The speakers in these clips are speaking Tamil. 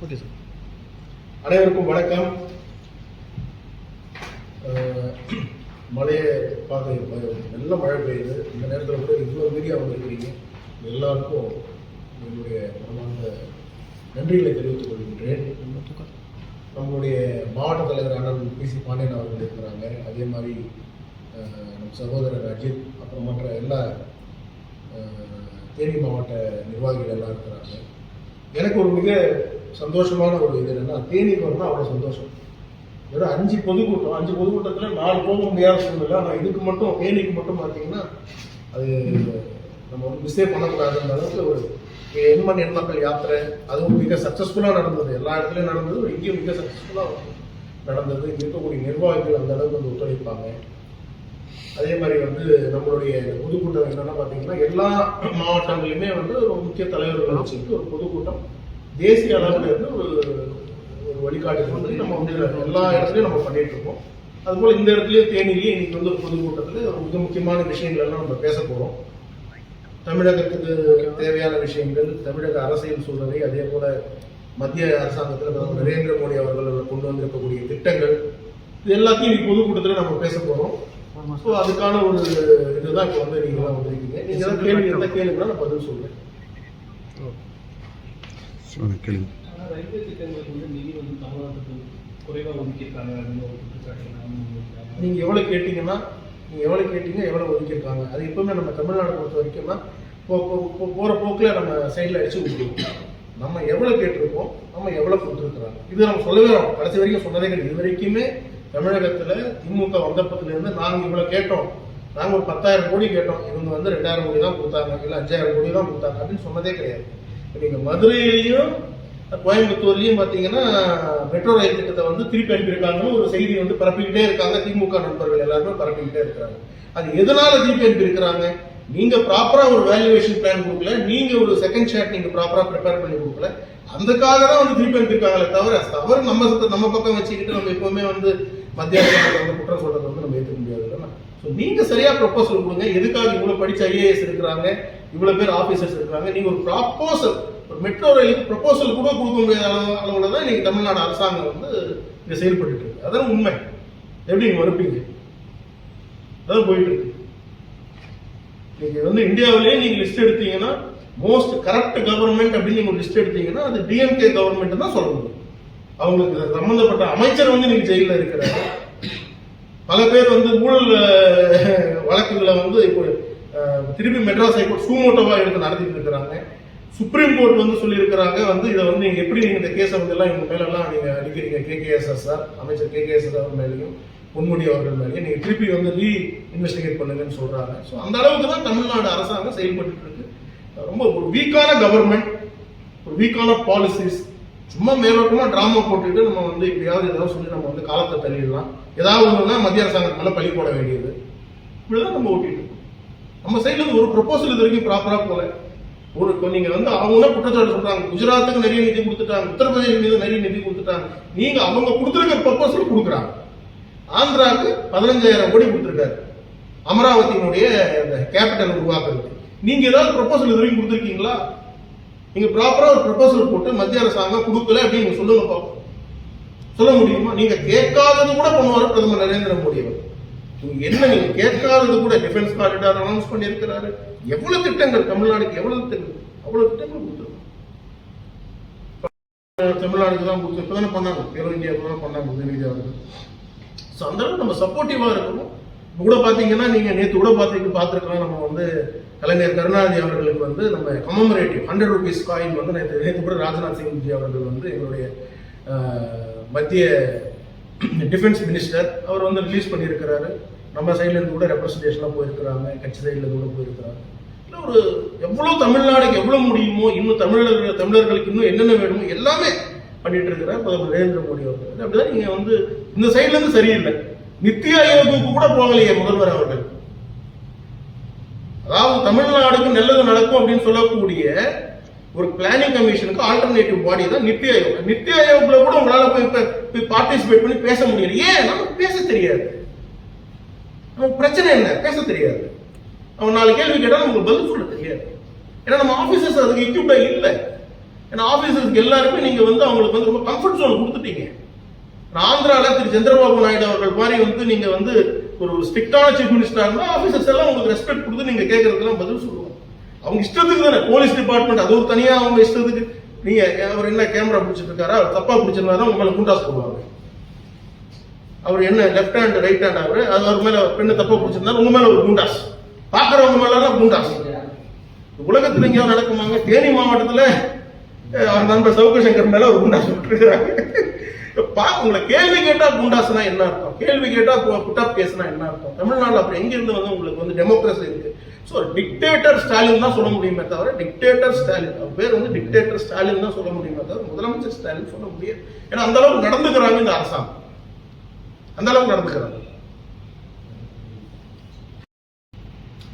Okay sir. அனைவருக்கும் வணக்கம். மழையை பார்க்க நல்ல மழை பெய்யுது. இந்த நேரத்தில் கூட இவ்வளோ மீடியா வந்திருக்கிறீங்க. எல்லாருக்கும் என்னுடைய மனமார்ந்த நன்றிகளை தெரிவித்துக் கொள்கின்றேன். நம்முடைய மாவட்ட தலைவர் அண்ணன் PC பாண்டியன் அவர்கள் இருக்கிறாங்க. அதே மாதிரி நம் சகோதரர் அஜித், அப்புறம் மற்ற எல்லா தேனி மாவட்ட நிர்வாகிகள் எல்லாம் இருக்கிறாங்க. எனக்கு ஒரு மிக சந்தோஷமான ஒரு இது என்னன்னா, தேனிக்கு வரணும் அவ்வளோ சந்தோஷம். வெறும் 5 பொதுக்கூட்டம், 5 பொதுக்கூட்டத்தில் 4 போக முடியாத சூழ்நிலை. ஆனால் இதுக்கு மட்டும் தேனிக்கு மட்டும் பார்த்தீங்கன்னா அது நம்ம வந்து மிஸ்டேக் பண்ணக்கூடாதுன்ற அளவுக்கு ஒரு எண்மண் எண்மக்கள் யாத்திரை அதுவும் மிக சக்ஸஸ்ஃபுல்லாக நடந்தது. எல்லா இடத்துலையும் நடந்தது, இங்கேயும் மிக சக்ஸஸ்ஃபுல்லாக நடந்தது. இங்கே இருக்கக்கூடிய நிர்வாகிகள் அந்த அளவுக்கு வந்து ஒத்துழைப்பாங்க. அதே மாதிரி வந்து நம்மளுடைய பொதுக்கூட்டம் என்னென்னா பார்த்தீங்கன்னா, எல்லா மாவட்டங்களிலுமே வந்து ஒரு முக்கிய தலைவர்கள் வச்சுக்கிட்டு ஒரு பொதுக்கூட்டம் தேசிய அளவில் இருந்து ஒரு வழிகாட்டு வந்து நம்ம வந்து எல்லா இடத்துலையும் நம்ம பண்ணிட்டு இருக்கோம். அதுபோல் இந்த இடத்துலையும் தேனிலேயே இன்னைக்கு வந்து ஒரு பொதுக்கூட்டத்தில் ஒரு மிக முக்கியமான விஷயங்கள் எல்லாம் நம்ம பேச போகிறோம். தமிழகத்துக்கு தேவையான விஷயங்கள், தமிழக அரசியல் சூழ்நிலை, அதே போல மத்திய அரசாங்கத்தில் பிரதமர் நரேந்திர மோடி அவர்கள் கொண்டு வந்திருக்கக்கூடிய திட்டங்கள், இது எல்லாத்தையும் இன்னைக்கு பொதுக்கூட்டத்தில் நம்ம பேச போகிறோம். ஸோ அதுக்கான ஒரு இதுதான் இப்போ வந்து நீங்களாம் வந்திருக்கீங்க. நீங்கள் தான் கேள்வி இருந்தால் கேளுங்கன்னா நான் பதில் சொல்றேன். ரயில்வே திட்டங்களுக்கு வந்து நிதி வந்து தமிழ்நாட்டுக்கு குறைவாக ஒதுக்கியிருக்காங்க. நீங்கள் எவ்வளோ கேட்டீங்கன்னா எவ்வளோ ஒதுக்கியிருக்காங்க, அது எப்பவுமே நம்ம தமிழ்நாடு பொறுத்த வரைக்கும்னா போகிற போக்கில் நம்ம சைடில் அடிச்சு விட்டுருக்கோம். நம்ம எவ்வளோ கேட்டிருக்கோம், நம்ம எவ்வளோ கொடுத்துருக்குறாங்க, இது நம்ம சொல்லவே வரோம். கடைசி வரைக்கும் சொன்னதே கிடையாது. இது வரைக்குமே தமிழகத்தில் திமுக வந்தப்பத்திலேருந்து நாங்கள் இவ்வளோ கேட்டோம், நாங்கள் ஒரு 10,000 கோடி கேட்டோம், இவங்க வந்து 2,000 கோடி தான் கொடுத்தாங்க, இல்லை 5,000 கோடி தான் கொடுத்தாங்க அப்படின்னு சொன்னதே கிடையாது. நீங்கள் மதுரையிலையும் கோயம்புத்தூர்லையும் பார்த்தீங்கன்னா மெட்ரோ ரயில் திட்டத்தை வந்து திருப்பி அனுப்பியிருக்காங்கன்னு ஒரு செய்தி வந்து பரப்பிக்கிட்டே இருக்காங்க. திமுக நண்பர்கள் எல்லாருமே பரப்பிக்கிட்டே இருக்கிறாங்க. அது எதனால திருப்பி அனுப்பியிருக்கிறாங்க? நீங்க ப்ராப்பரா ஒரு வேல்யூவேஷன் பிளான் கொடுக்கல, நீங்க ஒரு செகண்ட் ஷாட் நீங்க ப்ராப்பரா ப்ரிப்பேர் பண்ணி கொடுக்கல. அதுக்காக தான் வந்து திருப்பி அனுப்பியிருக்காங்களே தவிர நம்ம பக்கம் வச்சுக்கிட்டு நம்ம எப்பவுமே வந்து மத்திய அரசு வந்து குற்றம் சொல்றதை வந்து நம்ம ஏற்றுக்க முடியாது இல்லைன்னா. ஸோ நீங்க சரியா ப்ரொபோசல் கொடுங்க. எதுக்காக இவ்வளவு படிச்ச IAS இருக்கிறாங்க, இவ்வளவு பேர் ஆபீசர்ஸ் இருக்காங்க, நீங்க ஒரு ப்ராப்போசல், ஒரு மெட்ரோ ரயிலுக்கு ப்ரொபோசல் கூட கொடுக்க முடியாத அளவுல தான் இன்னைக்கு தமிழ்நாடு அரசாங்கம் வந்து இங்க செயல்பட்டு இருக்கு. அதான் உண்மை. எப்படி நீங்க மறுப்பீங்க? அதான் போயிட்டு இருக்கு. நீங்க வந்து இந்தியாவிலேயே நீங்க லிஸ்ட் எடுத்தீங்கன்னா மோஸ்ட் கரப்ட் கவர்மெண்ட் அப்படின்னு நீங்க லிஸ்ட் எடுத்தீங்கன்னா அது DMK கவர்மெண்ட் தான் சொல்ல முடியும். அவங்களுக்கு சம்பந்தப்பட்ட அமைச்சர் வந்து நீங்க ஜெயில இருக்கிறாரு. பல பேர் வந்து ஊழல் வழக்குகளை வந்து இப்போ திருப்பி மெட்ராஸ் ஹைகோர்ட் சூமோட்டோவா எடுத்து நடத்திட்டு இருக்கிறாங்க. சுப்ரீம் கோர்ட் வந்து சொல்லியிருக்கிறாங்க வந்து இதை வந்து நீங்க எப்படி நீங்க இந்த கேஸை வந்து எல்லாம் இவங்க மேலெல்லாம் நீங்க அடிக்கிறீங்க, KKSS அமைச்சர் KKSS அவர் மேலேயும் பொன்முடி அவர்கள் மேலேயும் நீங்க திருப்பி வந்து இன்வெஸ்டிகேட் பண்ணுங்கன்னு சொல்றாங்க. ஸோ அந்த அளவுக்கு தான் தமிழ்நாடு அரசாங்கம் செயல்பட்டு இருக்கு. ரொம்ப ஒரு வீக்கான கவர்மெண்ட், ஒரு வீக்கான பாலிசிஸ், சும்மா மேலோட்டமா டிராமா போட்டுக்கிட்டு நம்ம வந்து இப்படியாவது ஏதாவது சொல்லி நம்ம வந்து காலத்தை தள்ளிடலாம். ஏதாவது ஒண்ணுன்னா மத்திய அரசாங்கத்து மேல பழி போட வேண்டியது, இப்படிதான் நம்ம ஓட்டிட்டு இருக்கோம். நம்ம சைட்ல இருந்து ஒரு ப்ரொபோசல் இது வரைக்கும் ப்ராப்பரா போல. ஒரு நீங்க வந்து அவங்க குற்றச்சாட்டு சொல்றாங்க, குஜராத்துக்கு நிறைய நிதி கொடுத்துட்டாங்க, உத்தரப்பிரதேச மீது நிறைய நிதி கொடுத்துட்டாங்க. நீங்க அவங்க கொடுத்துருக்க ப்ரொபோசல் கொடுக்குறாங்க. ஆந்திராவுக்கு 15,000 கோடி கொடுத்துருக்காரு அமராவதியினுடைய கேபிட்டல் உருவாக்குறதுக்கு. நீங்க ஏதாவது ப்ரொபோசல் இது வரைக்கும் கொடுத்துருக்கீங்களா? நீங்க ப்ராப்பரா ஒரு ப்ரொபோசல் போட்டு மத்திய அரசாங்கம் கொடுக்கல அப்படின்னு சொல்லுங்க பார்ப்போம். சொல்ல முடியுமா? நீங்க கேட்காதது கூட பண்ணுவாரு பிரதமர் நரேந்திர மோடி அவர். என்ன நீங்க கேட்காதது கூட டிஃபென்ஸ் காரிடார் அனௌன்ஸ் பண்ணி இருக்கிறாரு. எவ்வளவு திட்டங்கள் தமிழ்நாடுக்கு, எவ்வளவு திட்டங்கள், அவ்வளவு திட்டங்கள் கொடுத்துருக்கோம். தமிழ்நாடுக்கு தான் கொடுத்து இப்பதானே பண்ணாங்க, ஏரோ இந்தியா இப்பதான் பண்ணாங்க உதயநிதி அவர்கள். ஸோ அந்த அளவுக்கு நம்ம சப்போர்ட்டிவா இருக்கணும். கூட பாத்தீங்கன்னா நீங்க நேற்று கூட பார்த்துருக்கலாம், நம்ம வந்து கலைஞர் கருணாநிதி அவர்களுக்கு வந்து நம்ம கமமரேட்டிவ் 100 rupees காயின் வந்து நேற்று கூட ராஜ்நாத் சிங் ஜி அவர்கள் வந்து எங்களுடைய மத்திய டிஃபென்ஸ் மினிஸ்டர் அவர் வந்து ரிலீஸ் பண்ணியிருக்கிறாரு. நம்ம சைட்ல இருந்து கூட ரெப்ரஸன்டேஷன்லாம் போயிருக்கிறாங்க, கட்சி சைட்ல இருந்து கூட போயிருக்கிறாங்க. இல்லை ஒரு எவ்வளவு தமிழ்நாடுக்கு எவ்வளவு முடியுமோ, இன்னும் தமிழர்களுக்கு இன்னும் என்னென்ன வேணுமோ எல்லாமே பண்ணிட்டு இருக்கிறார் பிரதமர் நரேந்திர மோடி அவர்கள். அப்படிதான் நீங்க வந்து இந்த சைட்ல இருந்து சரியில்லை. நித்தி ஆயோக்கு கூட போகலையே முதல்வர் அவர்கள். அதாவது தமிழ்நாடுக்கு நல்லது நடக்கும் அப்படின்னு சொல்லக்கூடிய ஒரு பிளானிங் கமிஷனுக்கு ஆல்டர்னேட்டிவ் பாடி தான் நித்தி ஆயோக். நித்தி ஆயோக்ல கூட உங்களால போய் பார்ட்டிசிபேட் பண்ணி பேச முடியல. ஏன்? நமக்கு பேச தெரியாது. நமக்கு பிரச்சனை என்ன? பேச தெரியாது. அவன் 4 கேள்வி கேட்டா நமக்கு பதில் சொல்ல தெரியாது. ஏன்னா நம்ம ஆபீசர்ஸ் அதுக்கு எக்யூப்டா இல்லை. ஏன்னா ஆபீசர்ஸ்க்கு எல்லாருமே நீங்க வந்து அவங்களுக்கு வந்து ரொம்ப கம்ஃபர்ட் ஜோன் கொடுத்துட்டீங்க. ஆந்திரால திரு சந்திரபாபு நாயுடு அவர்கள் மாதிரி வந்து நீங்க வந்து ஒரு ஸ்ட்ரிக்டான சீஃப் மினிஸ்டரா இருந்தா ஆபீசர்ஸ் எல்லாம் உங்களுக்கு ரெஸ்பெக்ட் கொடுத்து நீங்க கேட்கறதுலாம் பதில் சொல்லுவாங்க. அவங்க இஷ்டத்துக்கு தானே போலீஸ் டிபார்ட்மெண்ட் அது ஒரு தனியா அவங்க இஷ்டத்துக்கு. நீங்க அவர் என்ன கேமரா பிடிச்சிட்டு இருக்காரா, அவர் தப்பா பிடிச்சிருந்தா உங்க மேல குண்டாஸ் போடுவாங்க. அவர் என்ன லெப்ட் ஹேண்ட் ரைட் ஹேண்ட் அவர் மேல பெண்ணு தப்பா பிடிச்சிருந்தா உங்க மேல ஒரு குண்டாஸ், பாக்குறவங்க மேல குண்டாஸ். உலகத்துல எங்கேயாவது நடக்குமாங்க? தேனி மாவட்டத்துல அவர் நண்பர் சவுக்கு சங்கர் மேல ஒரு குண்டாஸ் விட்டுருக்காங்க. உங்களை கேள்வி கேட்டா குண்டாஸ்னா என்ன அர்த்தம், கேள்வி கேட்டா புட்டப் கேஸ்னா என்ன அர்த்தம்? தமிழ்நாடு அப்படி எங்க இருந்து வந்து உங்களுக்கு வந்து டெமோக்ரஸி இருக்கு? ஸோ டிக்டேட்டர் ஸ்டாலின் தான் சொல்ல முடியுமே தவிர, டிக்டேட்டர் ஸ்டாலின் அவர் பேர் வந்து டிக்டேட்டர் ஸ்டாலின் தான் சொல்ல முடியுமே தவிர முதலமைச்சர் ஸ்டாலின் சொல்ல முடியாது. ஏன்னா அந்த அளவுக்கு நடந்துக்கிறாங்க இந்த அரசாங்கம், அந்த அளவுக்கு நடந்துக்கிறாங்க.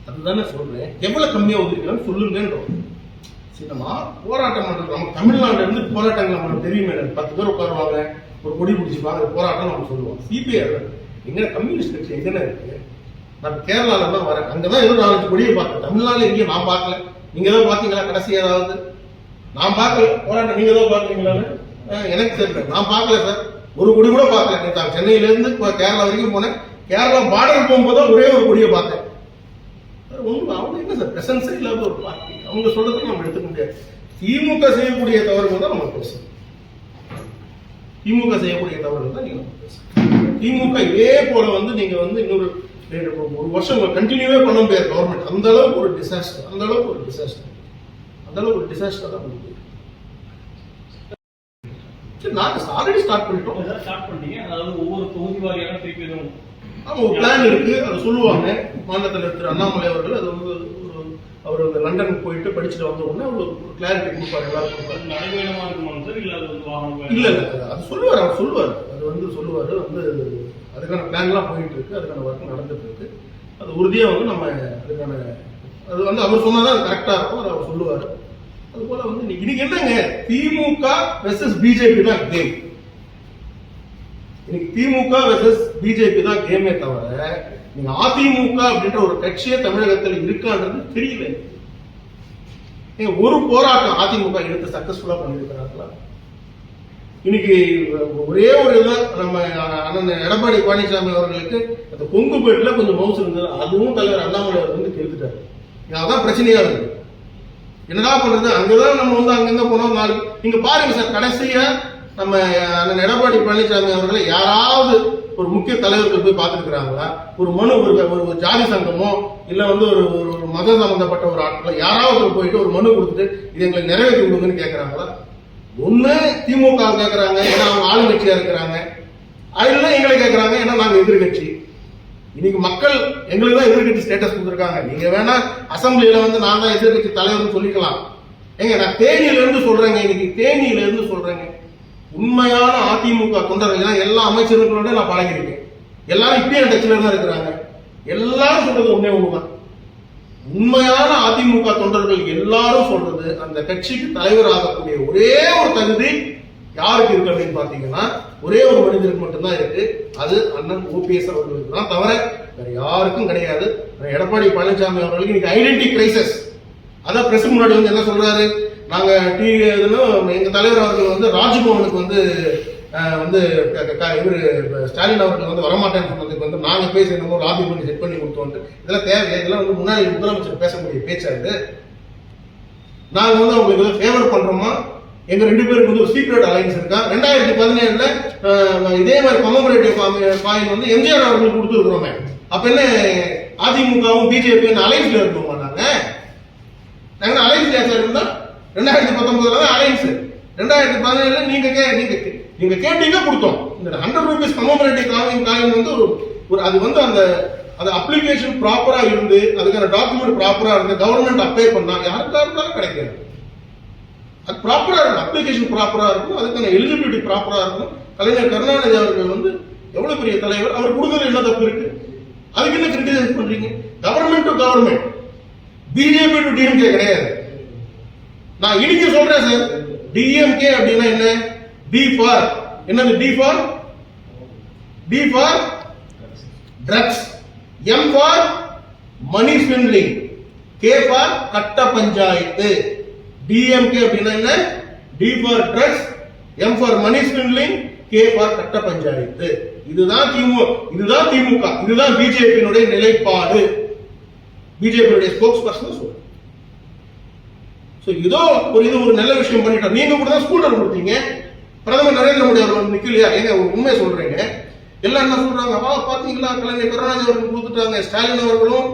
அதுதானே சொல்றேன், எவ்வளவு கம்மியா ஒதுக்கலாம்னு சொல்லுங்கன்றோம். நம்ம போராட்டம் பண்றது நம்ம தமிழ்நாடுல இருந்து போராட்டங்கள் நம்மளுக்கு தெரியுமே. 10 பேர் உட்காருவாங்க, ஒரு கொடி பிடிச்சிப்பாங்க, போராட்டம் நம்ம சொல்லுவோம். சிபிஐ எங்க கம்யூனிஸ்ட் கட்சி எங்கன்னு இருக்கு? நான் கேரளால தான் வரேன், அங்கதான் ஏதோ 4 கொடியை பார்த்தேன். தமிழ்நாடுல எங்கேயும் நான் பார்க்கல. நீங்க ஏதாவது பாத்தீங்களா கடைசி? ஏதாவது நான் பார்க்கல போராட்டம், நீங்க ஏதாவது பாத்தீங்களான்னு எனக்கு தெரியல. நான் பார்க்கல சார், ஒரு கொடி கூட பார்க்கல. சென்னையில இருந்து கேரளா வரைக்கும் போனேன், கேரளா பார்டர் போகும்போது ஒரே ஒரு கொடியை பார்த்தேன். அவங்க என்ன சார் பிரசன்ஸே இல்லாத ஒரு பார்ட்டி, அவங்க சொல்றதுக்கு நம்ம எடுத்துக்க முடியாது. திமுக செய்யக்கூடிய தவறுகள் தான் நம்ம பேசணும், திமுக செய்யக்கூடிய தவறுகள் தான் நீங்க பேசணும். திமுக இதே போல வந்து நீங்க வந்து இன்னொரு 1 வருஷம் கண்டினியூவே பண்ண முடியாது கவர்மெண்ட். அந்த அளவுக்கு ஒரு டிசாஸ்டர், அந்த அளவுக்கு ஒரு டிசாஸ்டர், அந்த அளவுக்கு ஒரு டிசாஸ்டர் தான் பண்ணுது. நாங்க ஆல்ரெடி ஸ்டார்ட் பண்ணிட்டோம். ஸ்டார்ட் பண்ணீங்க, அதாவது ஒவ்வொரு தொகுதி வாரியாக திருப்பி ஆமா ஒரு பிளான் இருக்கு, அது சொல்லுவாங்க. மாநில தலைவர் திரு அண்ணாமலை அவர்கள் அது வந்து அவர் அந்த லண்டனுக்கு போயிட்டு படிச்சுட்டு வந்த உடனே ஒரு கிளாரிட்டி கொடுப்பாரு, எல்லாரும் நடைமுறைமா இருக்குமாங்க சார்? இல்ல இல்ல அது சொல்லுவார், அவர் சொல்லுவார், அது வந்து சொல்லுவாரு. வந்து அதுக்கான பிளான்லாம் போயிட்டு இருக்கு, அதுக்கான ஒர்க் நடந்துட்டு இருக்கு. அது உறுதியா வந்து நம்ம அதுக்கான அது வந்து அவர் சொன்னாதான் அது கரெக்டா இருக்கும், அதை அவர் சொல்லுவாரு. அது போல வந்து இன்னைக்கு என்னங்க திமுக வெர்சஸ் பிஜேபி தான் கேம். இன்னைக்கு திமுக வெர்சஸ் பிஜேபி தான் கேமே தவிர நீங்க அதிமுக அப்படின்ற ஒரு கட்சியே தமிழகத்தில் இருக்கான்றது தெரியல. ஒரு போராட்டம் அதிமுக எடுத்து சக்சஸ்ஃபுல்லா பண்ணிருக்கிறாங்களா? இன்னைக்கு ஒரே ஒரு இதான் நம்ம அண்ணன் எடப்பாடி பழனிசாமி அவர்களுக்கு அந்த கொங்குபேட்டில் கொஞ்சம் மவுசு இருந்தது, அதுவும் தலைவர் அண்ணாமலை அவர் வந்து கெடுத்துட்டாரு. அதான் பிரச்சனையா இருக்கு. என்னடா பண்றது? அங்கதான் நம்ம வந்து அங்கங்க போனோம். நீங்க பாருங்க சார், கடைசியா நம்ம அண்ணன் எடப்பாடி பழனிசாமி அவர்களை யாராவது ஒரு முக்கிய தலைவர்கள் போய் பார்த்துருக்கிறாங்களா? ஒரு மனு ஒரு ஜாதி சங்கமோ இல்ல வந்து ஒரு மத சம்பந்தப்பட்ட ஒரு ஆட்களோ யாராவது போயிட்டு ஒரு மனு கொடுத்துட்டு இது எங்களுக்கு நிறைவேற்றி கொடுங்கன்னு கேட்கறாங்களா? ஒண்ணு திமுக கேட்கறாங்க, ஏன்னா அவங்க ஆளுங்கட்சியா இருக்கிறாங்க. அதுல எங்களை கேட்கறாங்க, ஏன்னா நாங்க எதிர்கட்சி. இன்னைக்கு மக்கள் எங்களுக்கு தான் எதிர்கட்சி ஸ்டேட்டஸ் கொடுத்துருக்காங்க. நீங்க வேணா அசம்பிளியில வந்து நான் தான் எதிர்கட்சி தலைவர்னு சொல்லிக்கலாம். ஏங்க நான் தேனியில இருந்து சொல்றேங்க, இன்னைக்கு தேனியில இருந்து சொல்றேங்க. உண்மையான அதிமுக தொண்டர்கள் எல்லா அமைச்சர்களோட நான் பழகிருக்கேன். எல்லாரும் இப்பயே டச்சில தான் இருக்கிறாங்க. எல்லாரும் சொல்றது ஒன்னே ஒண்ணுதான், உண்மையான அதிமுக தொண்டர்கள் எல்லாரும் சொல்றது அந்த கட்சிக்கு தலைவர் ஆகக்கூடிய ஒரே ஒரு தகுதி யாருக்கு இருக்கு அப்படின்னு பாத்தீங்கன்னா ஒரே ஒரு மனிதருக்கு மட்டும்தான் இருக்கு. அது அண்ணன் ஓபிஎஸ் அவர்களுக்கு தான், தவிர வேற யாருக்கும் கிடையாது. எடப்பாடி பழனிசாமி அவர்களுக்கு இன்னைக்கு ஐடென்டி கிரைசிஸ். அதான் பிரஸ் முன்னாடி வந்து என்ன சொல்றாரு, நாங்க எங்க தலைவர் அவர்கள் வந்து ராஜ்பவனுக்கு வந்து இவரு ஸ்டாலின் அவர்கள் வந்து வரமாட்டேன்னு சொன்னதுக்கு வந்து நாங்க பேசி என்னமோ லாபி பண்ணி செட் பண்ணி கொடுத்தோம். இதெல்லாம் தேவை, இதெல்லாம் வந்து முன்னாடி முதலமைச்சர் பேசக்கூடிய பேச்சா இது. நாங்க வந்து அவங்களுக்கு ஃபேவர் பண்றோமா? எங்க 2 பேருக்கு வந்து ஒரு சீக்ரெட் அலைன்ஸ் இருக்கா? 2017 இதே மாதிரி கமமரேட்டிவ் காயின் வந்து எம்ஜிஆர் அவர்களுக்கு கொடுத்துருக்கிறோமே. அப்ப என்ன அதிமுகவும் பிஜேபி அலைன்ஸ்ல இருக்கோமா? நாங்க அலைன்ஸ் இருந்தா 2019 தான் அலைன்ஸ். 2017 நீங்க கேட்டீங்க கொடுத்தோம். இந்த 100 ரூபீஸ் கமமரேட்டிவ் காயின் வந்து ஒரு அது வந்து அந்த அப்ளிகேஷன் ப்ராப்பரா இருந்து அதுக்கான டாக்குமெண்ட் ப்ராப்பரா இருந்து கவர்மெண்ட் அப்ளை பண்ணா யாருக்கா இருந்தாலும் கிடைக்காது. அது ப்ராப்பரா இருக்கும், அப்ளிகேஷன் ப்ராப்பரா இருக்கும், அதுக்கான எலிஜிபிலிட்டி ப்ராப்பரா இருக்கும். கலைஞர் கருணாநிதி அவர்கள் வந்து எவ்வளவு பெரிய தலைவர், அவர் கொடுக்கறது என்ன தப்பு இருக்கு? அதுக்கு என்ன கிரிட்டிசைஸ் பண்றீங்க? Government to government, BJP to DMK கிடையாது. நான் இன்னைக்கு சொல்றேன் சார், டிஎம்கே அப்படின்னா என்ன? டி ஃபார் என்னது? D for drugs, M for money swindling, K for கட்ட பஞ்சாயத்து. டிஎம்கே அப்படின்னா என்ன? D for drugs, M for money spindling, K for கட்ட பஞ்சாயத்து. இதுதான் திமுக, இதுதான் பிஜேபியினுடைய நிலைப்பாடு. பிஜேபியுடைய ஸ்போக்ஸ் பர்சன் சொல்றேன். இதோ ஒரு நல்ல விஷயம் பண்ணிட்டோம். நீங்க கூட தான் ஸ்கூட்டர் கொடுத்தீங்க. பிரதமர் நரேந்திர மோடி அவர்கள் நிக்கலையா? ஏங்க ஒரு உண்மை சொல்றீங்க. எல்லாம் என்ன சொல்றாங்க, பாத்தீங்களா கலைஞர் கருணாநிதி அவர்கள் கொடுத்துட்டாங்க, ஸ்டாலின் அவர்களும்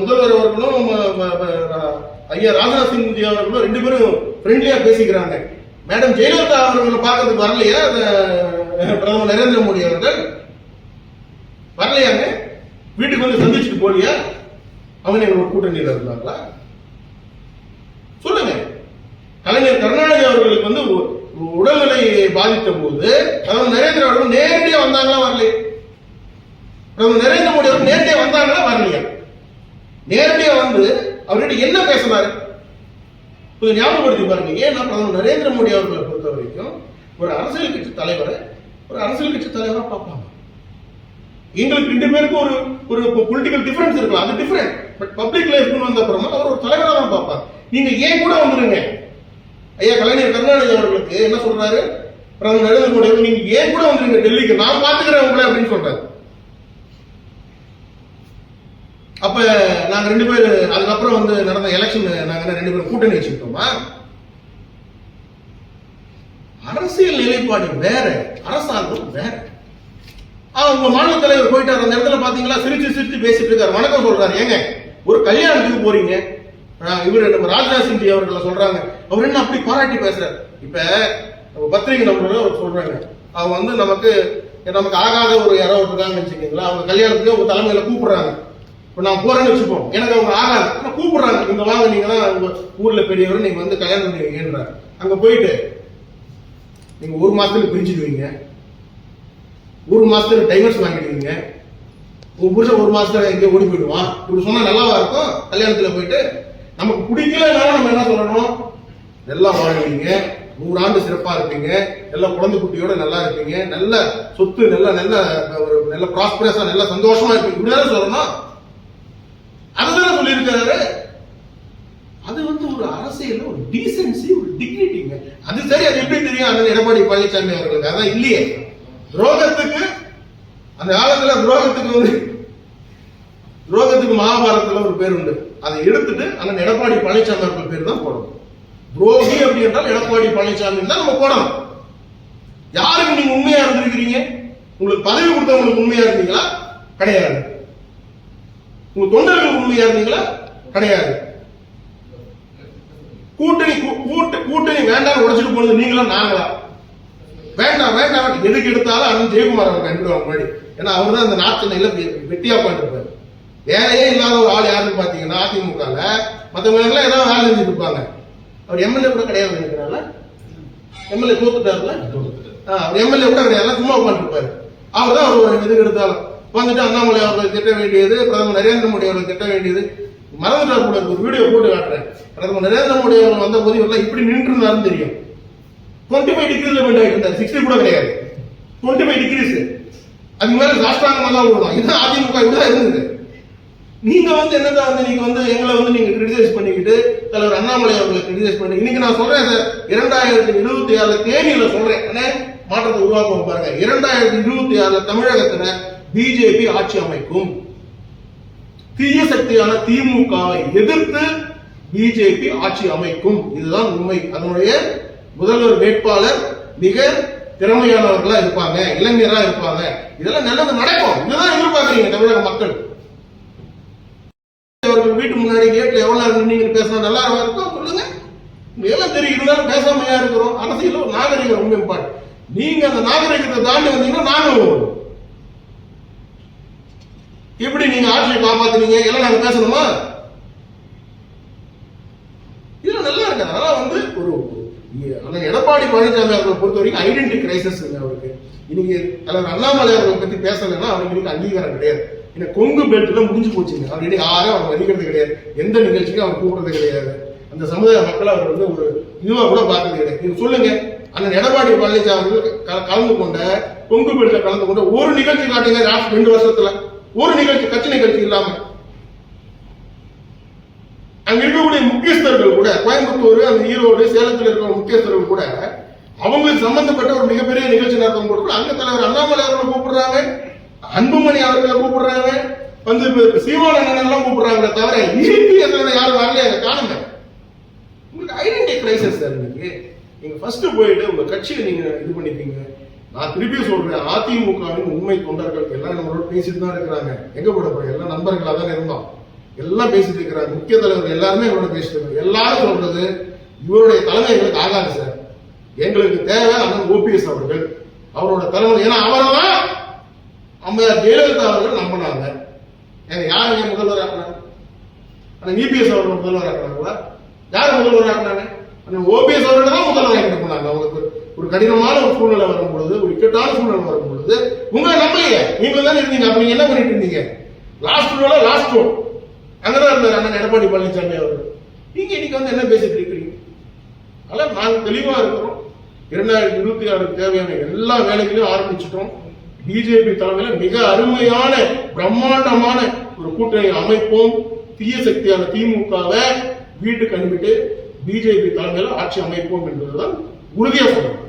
முதல்வர் அவர்களும் ஐயா ராஜ்நாத் சிங் அவர்களும் 2 பேரும் ஃப்ரெண்ட்லியா பேசிக்கிறாங்க. மேடம் ஜெயலலிதா அவர்கள் பார்க்கறதுக்கு வரலையா பிரதமர் நரேந்திர மோடி அவர்கள்? வரலையாங்க? வீட்டுக்கு வந்து சந்திச்சுட்டு போலியா? அவங்க எங்களோட கூட்டணியில் இருந்தாங்களா? சொல்லுங்க. கலைஞர் கருணாநிதி அவர்களுக்கு வந்து உடல்நிலை பாதித்த போது பிரதமர் நரேந்திர அவர்கள் நேரடியா வந்தாங்களா வரலையா? பிரதமர் நரேந்திர மோடி அவர்கள் நேரடியா வந்தாங்களா வரலையா? நேரடியா வந்து அவர்கிட்ட என்ன பேசினாரு கொஞ்சம் ஞாபகப்படுத்தி பாருங்க. ஏன்னா பிரதமர் நரேந்திர மோடி அவர்களை பொறுத்த வரைக்கும் ஒரு அரசியல் கட்சி தலைவரா பார்ப்பாங்க. எங்களுக்கு 2 பேருக்கும் ஒரு பொலிட்டிக்கல் டிஃபரன்ஸ் இருக்கலாம், அது டிஃபரெண்ட். பட் பப்ளிக் லைஃப்னு வந்த அப்புறமா அவர் ஒரு தலைவரா தான் பார்ப்பாங்க. நீங்க ஏன் கூட வந்துருங்க. ஐயா கலைஞர் கருணாநிதி அவர்களுக்கு என்ன சொல்றாரு பிரதமர் நரேந்திர மோடி அவர்கள், நீங்க ஏன் கூட வந்துருங்க டெல்லிக்கு, நான் பாத்துக்கிறேன் உங்களை அப்படின்னு சொல்றாரு. அப்ப நாங்க 2 பேரும் அதுக்கப்புறம் வந்து நடந்த எலெக்ஷன் நாங்க 2 பேரும் கூட்டணி வச்சுக்கிட்டோமா? அரசியல் நிலைப்பாடு வேற, அரசாங்கம் வேற. உங்க மாநில தலைவர் போயிட்டார், அந்த இடத்துல பாத்தீங்களா சிரிச்சு பேசிட்டு இருக்காரு, வணக்கம் சொல்றாரு. ஏங்க ஒரு கல்யாணத்துக்கு போறீங்க, இவரு நம்ம ராஜ்நாத் சிங் அவர்களை சொல்றாங்க, அவர் என்ன அப்படி பாராட்டி பேசுறாரு. இப்ப பத்திரிகை நம்மளோட சொல்றாங்க, அவங்க வந்து நமக்கு ஆகாத ஒரு யாரோ இருக்காங்கன்னு வச்சுக்கீங்களா, அவங்க கல்யாணத்துக்கு உங்க தலைமையில கூப்பிடுறாங்க. இப்ப நான் போறேன்னு வச்சுப்போம், எனக்கு அவங்க ஆகாது, கூப்பிடுறாங்க, இங்க வாங்க, நீங்க தான் உங்க ஊர்ல பெரியவர், நீங்க வந்து கல்யாணம் பண்ணுவீங்கன்றாங்க. அங்க போயிட்டு நீங்க 1 மாசத்துக்கு பிரிஞ்சுடுவீங்க, 1 மாசத்துக்கு டைவர்ஸ் வாங்கிடுவீங்க, உங்க புருஷன் 1 மாசத்துல எங்க ஓடி போயிடுவான். இப்படி சொன்னா நல்லாவா இருக்கும்? கல்யாணத்துல போயிட்டு நமக்கு பிடிக்கலனாலும் நம்ம என்ன சொல்லணும், நல்லா வாழ்வீங்க, 100 ஆண்டு சிறப்பா இருப்பீங்க, எல்லாம் குழந்தை குட்டியோட நல்லா இருப்பீங்க, நல்ல சொத்து, நல்ல ப்ராஸ்பரஸா, நல்ல சந்தோஷமா இருப்பீங்க, இப்படிதான் சொல்லணும். அதுதான் சொல்லியிருக்காரு. அது வந்து ஒரு அரசியல், ஒரு டீசென்சி, ஒரு டிக்னிட்டிங்க. அது சரி, அது எப்படி தெரியும் அண்ணன் எடப்பாடி பழனிசாமி அவர்களுக்கு? அதான் இல்லையே. துரோகத்துக்கு அந்த காலத்துல துரோகத்துக்கு மகாபாரதத்துல ஒரு பேர் உண்டு. அதை எடுத்துட்டு அண்ணன் எடப்பாடி பழனிசாமி அவர்கள் பேர் தான் போடணும். துரோகி அப்படி என்றால் எடப்பாடி பழனிசாமி தான் நம்ம போடணும். யாருக்கு நீங்க உண்மையா இருந்திருக்கிறீங்க? உங்களுக்கு பதவி கொடுத்தவங்களுக்கு உண்மையா இருந்தீங்களா? கிடையாது. உங்க தொண்டர்களுக்கு உண்மையா இருந்தீங்களா? கிடையாது. கூட்டணி வேண்டாம் உடைச்சிட்டு போனது நீங்களா நாங்களா? வேண்டாம் எதுக்கு எடுத்தாலும் அண்ணன் ஜெயக்குமார் அவர் கண்டுடுவாங்க முன்னாடி. ஏன்னா அவர் தான் அந்த நாட்டில வெட்டியா பண்ணிருப்பாரு. வேலையே இல்லாத ஒரு ஆள் யாருன்னு பாத்தீங்கன்னா அதிமுகல மத்தவங்க எல்லாம் ஏதாவது வேலை செஞ்சுட்டு இருப்பாங்க. அவர் எம்எல்ஏ கூட கிடையாது நினைக்கிறாங்க. எம்எல்ஏ தோத்துட்டாருல, அவர் எம்எல்ஏ கூட கிடையாது, சும்மா உட்காந்துருப்பாரு. அவர் தான் அவர் எதுக்கு எடுத்தாலும் வந்துட்டு அண்ணாமலை அவர்கள் திட்ட வேண்டியது, பிரதமர் நரேந்திர மோடி அவர்கள் திட்ட வேண்டியது. மறந்துட்டார் கூட, ஒரு வீடியோ போட்டு காட்டுறேன். பிரதமர் நரேந்திர மோடி அவர்கள் வந்த போது இவரெல்லாம் இப்படி நின்று இருந்தாருன்னு தெரியும். 25 டிகிரில பெண்ட் ஆகிட்டு இருந்தார், 60 கூட கிடையாது, 25 டிகிரிஸ். அதுக்கு மேல சாஸ்திராங்க தான் விடுவான். இதுதான் அதிமுக, இப்படிதான் இருந்தது. நீங்க வந்து என்னதான் வந்து நீங்க வந்து எங்களை வந்து நீங்க கிரிட்டிசைஸ் பண்ணிக்கிட்டு தலைவர் அண்ணாமலை அவர்களை கிரிட்டிசைஸ் பண்ணி இன்னைக்கு நான் சொல்றேன் சார், 2026 தேதியில சொல்றேன், மாற்றத்தை உருவாக்க பாருங்க. 2026 தமிழகத்துல பிஜேபி ஆட்சி அமைக்கும். தீய சக்தியான திமுகவை எதிர்த்து பிஜேபி ஆட்சி அமைக்கும். இதுதான் உண்மை. அதனுடைய முதல்வர் வேட்பாளர் மிக திறமையானவர்களா இருப்பாங்க, இளைஞரா இருப்பாங்க. இதெல்லாம் நல்லது நடக்கும். இதுதான் எதிர்பார்க்கறீங்க தமிழக மக்கள். அவர்கள் வீட்டு முன்னாடி கேட்ல எவ்வளவு நேரம் நீங்க பேசினா நல்லா இருக்கும் சொல்லுங்க. எல்லாம் தெரியும், இருந்தாலும் பேசாமையா இருக்கிறோம். அரசியல் ஒரு நாகரிகம் ரொம்ப இம்பார்ட்டன்ட். நீங்க அந்த நாகரிகத்தை தாண்டி வந்தீங்கன்னா நாங்க எப்படி நீங்க ஆட்சியை காப்பாத்துறீங்க எல்லாம் நாங்க பேசணுமா? இதுல நல்லா இருக்கு. அதெல்லாம் வந்து ஒரு எடப்பாடி பழனிசாமி அவர்களை பொறுத்த வரைக்கும் ஐடென்டி கிரைசிஸ் அவருக்கு. இன்னைக்கு தலைவர் அண்ணாமலை அவர்களை பத்தி பேசலைன்னா அவருக்கு அங்கீகாரம் கிடையாது. இன்னைக்கு கொங்கு பெல்ட்ல முடிஞ்சு போச்சுங்க. அவர் இனி யாரும் அவர் மதிக்கிறது கிடையாது, எந்த நிகழ்ச்சிக்கும் அவர் கூப்பிடுறது கிடையாது. அந்த சமுதாய மக்கள் அவர் வந்து ஒரு இதுவா கூட பார்க்கறது கிடையாது. நீங்க சொல்லுங்க, அண்ணன் எடப்பாடி பழனிசாமி கலந்து கொண்ட கொங்கு பெல்ட்ல கலந்து கொண்ட ஒரு நிகழ்ச்சி காட்டுங்க 2 வருஷத்துல, ஒரு நிகழ்ச்சி, கட்சி நிகழ்ச்சி இல்லாம. அங்க இருக்கக்கூடிய முக்கியஸ்தர்கள் கூட கோயம்புத்தூர், அந்த ஈரோடு, சேலத்தில் இருக்கிற முக்கியஸ்தர்கள் கூட அவங்களுக்கு சம்பந்தப்பட்ட ஒரு மிகப்பெரிய நிகழ்ச்சி நடத்தும் போது அங்க தலைவர் அண்ணாமலை அவர்களை கூப்பிடுறாங்க, அன்புமணி அவர்களை கூப்பிடுறாங்க, வந்து சீமானந்தன் எல்லாம் கூப்பிடுறாங்களே தவிர இபிஎஸ் யாரும் வரல, காணுங்க. உங்களுக்கு ஐடென்டிட்டி கிரைசிஸ் சார். இன்னைக்கு நீங்க ஃபர்ஸ்ட் போயிட்டு உங்க கட்சியை நீங்க இது பண்ணிப்பீங்க. நான் திருப்பி சொல்றேன், அதிமுகவின் உண்மை தொண்டர்கள் எல்லாம் நம்மளோட பேசிட்டு தான் இருக்கிறாங்க. எங்க போட போறோம், எல்லாம் நண்பர்களா தான் இருந்தோம், எல்லாம் பேசிட்டு இருக்கிறாங்க. முக்கிய தலைவர் எல்லாருமே இவரோட பேசிட்டு இருக்காங்க. எல்லாரும் சொல்றது இவருடைய தலைமை எங்களுக்கு ஆகாது சார், எங்களுக்கு தேவை அண்ணன் ஓபிஎஸ் அவர்கள், அவரோட தலைமை. ஏன்னா அவரெல்லாம் அம்மையார் ஜெயலலிதா அவர்கள் நம்பினாங்க. யார் முதல்வர் ஆக்கினாங்க? இபிஎஸ் அவர்கள் முதல்வர் ஆக்கினாங்களா? யார் முதல்வர் ஆக்கினாங்க? ஓபிஎஸ் அவர்கள் தான் முதல்வர் ஆக்கிட்டு போனாங்க. அவங்களுக்கு ஒரு கடினமான ஒரு சூழ்நிலை வரும் பொழுது, ஒரு இக்கட்டான சூழ்நிலை வரும் பொழுது உங்களை நம்பலையே, நீங்க தானே இருந்தீங்க. அப்ப நீங்க என்ன பண்ணிட்டு இருந்தீங்க? லாஸ்ட் ரோல் அங்கதான் இருந்தார் அண்ணன் எடப்பாடி பழனிசாமி அவர்கள். நீங்க இன்னைக்கு வந்து என்ன பேசிட்டு இருக்கிறீங்க? அதனால நாங்க தெளிவா இருக்கிறோம். 2026 தேவையான எல்லா வேலைகளையும் ஆரம்பிச்சிட்டோம். பிஜேபி தலைமையில மிக அருமையான பிரம்மாண்டமான ஒரு கூட்டணி அமைப்போம். தீய சக்தியான திமுகவை வீட்டுக்கு அனுப்பிட்டு பிஜேபி தலைமையில ஆட்சி அமைப்போம் என்பதுதான் உறுதியா சொல்றோம்.